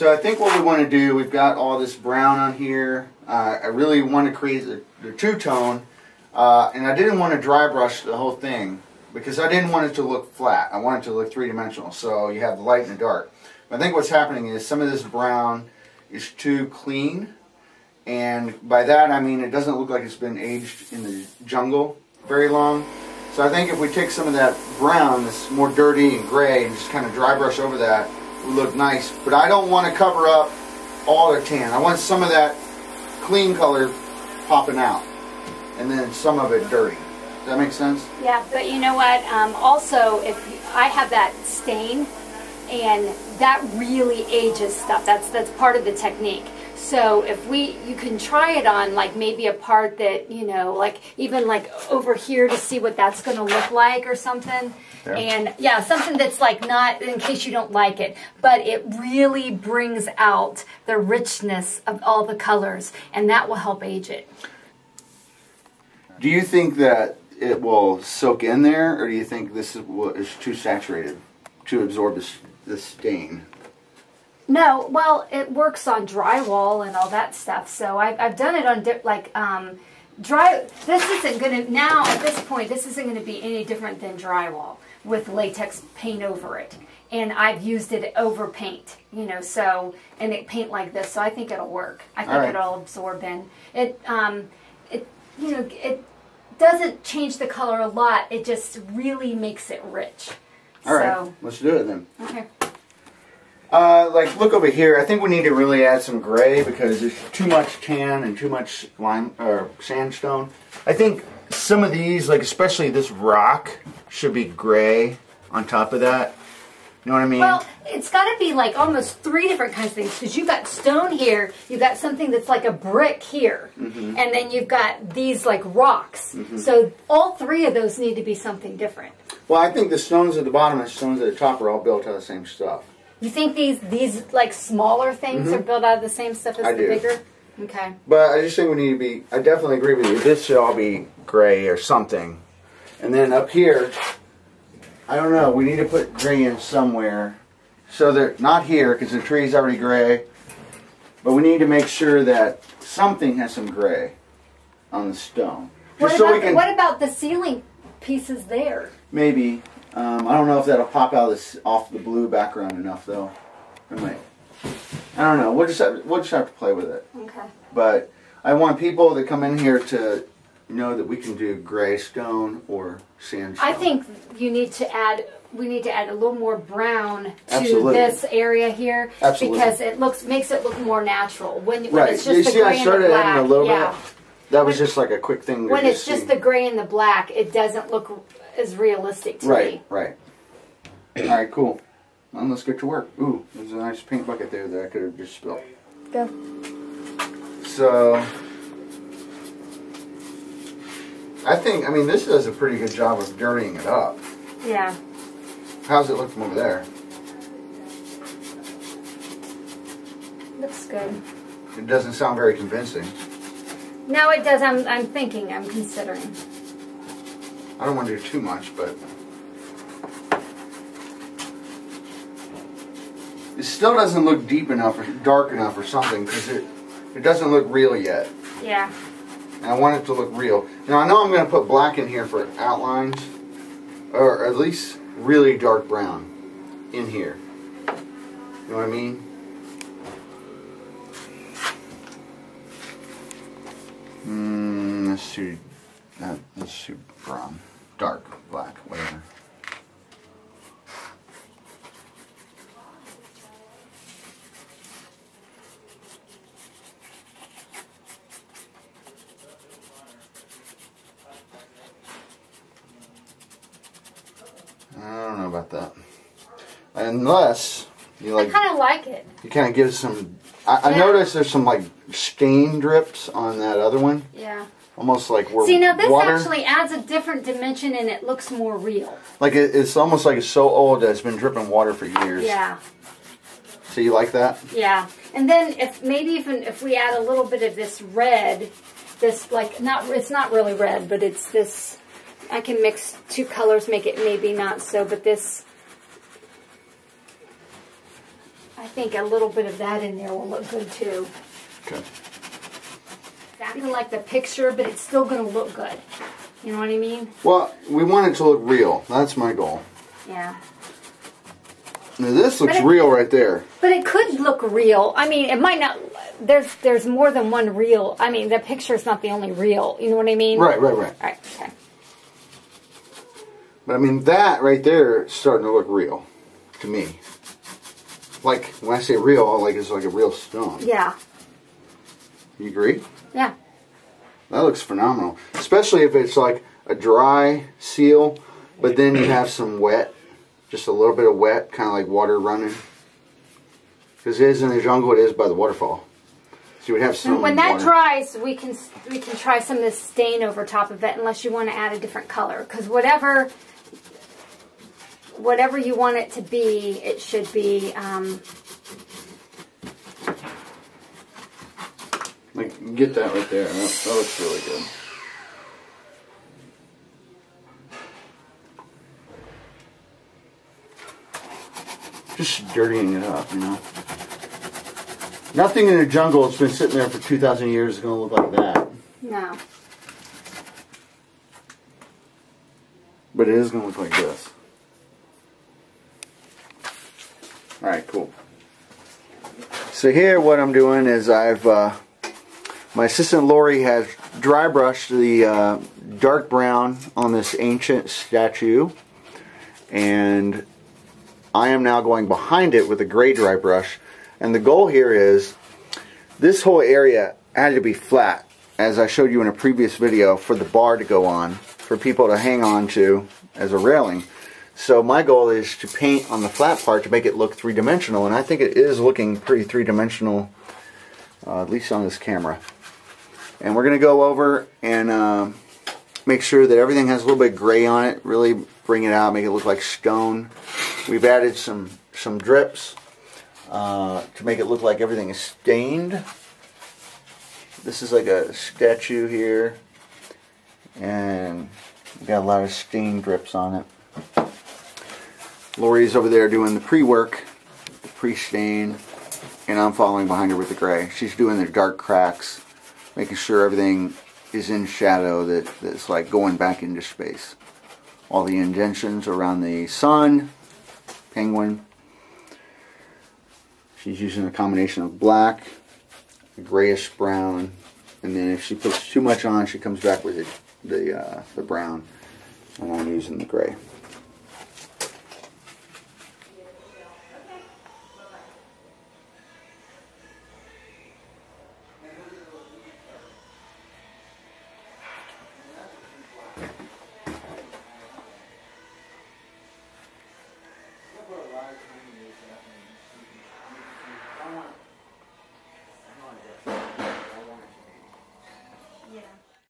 So I think what we want to do, we've got all this brown on here. I really want to create the two-tone, and I didn't want to dry brush the whole thing because I didn't want it to look flat. I want it to look three-dimensional, so you have the light and the dark. But I think what's happening is some of this brown is too clean, and by that I mean it doesn't look like it's been aged in the jungle very long. So I think if we take some of that brown that's more dirty and gray and just kind of dry brush over that, it would look nice. But I don't want to cover up all the tan. I want some of that clean color popping out and then some of it dirty. Does that make sense? Yeah, but you know what? Also, if I have that stain, and that really ages stuff. That's part of the technique. So if you can try it on like maybe a part that, you know, like even like over here to see what that's going to look like or something. Yeah. And yeah, something that's like not, in case you don't like it, but it really brings out the richness of all the colors, and that will help age it. Do you think that it will soak in there, or do you think this is too saturated to absorb the stain? No, well, it works on drywall and all that stuff. So I've done it on dry. This isn't going to, now at this point, this isn't going to be any different than drywall with latex paint over it. And I've used it over paint, you know, so, and it paint like this, so I think it'll work. I think it'll absorb in. It you know, it doesn't change the color a lot. It just really makes it rich. All right, let's do it then. Okay. Like, look over here. I think we need to really add some gray because there's too much tan and too much lime or sandstone. I think some of these, like especially this rock, should be gray on top of that. You know what I mean? Well, it's got to be like almost 3 different kinds of things because you've got stone here, you've got something that's like a brick here, and then you've got these like rocks. So all 3 of those need to be something different. Well, I think the stones at the bottom and the stones at the top are all built out of the same stuff. You think these like smaller things are built out of the same stuff as the bigger? Okay. But I just think we need to be, I definitely agree with you. This should all be gray or something. And then up here, I don't know, we need to put gray in somewhere. So that, not here, because the tree's already gray. But we need to make sure that something has some gray on the stone. What about the ceiling pieces there? Maybe. I don't know if that'll pop out off the blue background enough, though. It might. I don't know. We'll just have to play with it. Okay. But I want people that come in here to know that we can do gray stone or sandstone. I think you need to add. We need to add a little more brown to this area here because it makes it look more natural. When it's just the gray and the black, adding a little bit. That was just like a quick thing. When it's just the gray and the black, it doesn't look as realistic to me. Right. All right, cool. Well, let's get to work. Ooh, there's a nice paint bucket there that I could have just spilled. Go. So, I mean, this does a pretty good job of dirtying it up. Yeah. How's it look from over there? Looks good. It doesn't sound very convincing. No, it does. I'm thinking. I'm considering. I don't want to do too much, but it still doesn't look deep enough or dark enough or something because it doesn't look real yet. Yeah. And I want it to look real. Now I know I'm going to put black in here for outlines, or at least really dark brown in here. You know what I mean? Let's do brown, dark, black, whatever. I don't know about that. Unless you like. I kind of like it. You kind of give some. I noticed there's some like stain drips on that other one. Yeah. Almost like we're See, now this water. Actually adds a different dimension and it looks more real. Like it's almost like it's so old that it's been dripping water for years. Yeah. So you like that? Yeah. And then if we add a little bit of this red, this like it's not really red, but it's this. I can mix 2 colors, make it maybe not so, but this. I think a little bit of that in there will look good too. Okay. Exactly like the picture, but it's still going to look good. You know what I mean? Well, we want it to look real. That's my goal. Yeah. Now this looks real right there. But it could look real. I mean, it might not. There's more than one real. I mean, the picture is not the only real. You know what I mean? Right. All right. Okay. But I mean, that right there is starting to look real to me. Like, when I say real, like it's like a real stone. Yeah. You agree? Yeah. That looks phenomenal. Especially if it's like a dry seal, but then you have some wet. Just a little bit of wet, kind of like water running. Because it is in the jungle, it is by the waterfall. So you would have some when that water. dries, we can try some of this stain over top of it, unless you want to add a different color. Because whatever you want it to be, it should be. Like, get that right there. That looks really good. Just dirtying it up, you know. Nothing in the jungle that's been sitting there for 2,000 years is going to look like that. No. But it is going to look like this. Alright, cool. So here what I'm doing is my assistant Lori has dry brushed the dark brown on this ancient statue. And I am now going behind it with a gray dry brush. And the goal here is this whole area had to be flat, as I showed you in a previous video, for the bar to go on, for people to hang on to as a railing. So my goal is to paint on the flat part to make it look three-dimensional, and I think it is looking pretty three-dimensional, at least on this camera. And we're going to go over and make sure that everything has a little bit of gray on it, really bring it out, make it look like stone. We've added some drips to make it look like everything is stained. This is like a statue here, and we've got a lot of stain drips on it. Lori's over there doing the pre-work, the pre-stain, and I'm following behind her with the gray. She's doing the dark cracks, making sure everything is in shadow, that's like going back into space. All the indentions around the sun, penguin. She's using a combination of black, a grayish brown, and then if she puts too much on, she comes back with the brown. And I'm using the gray.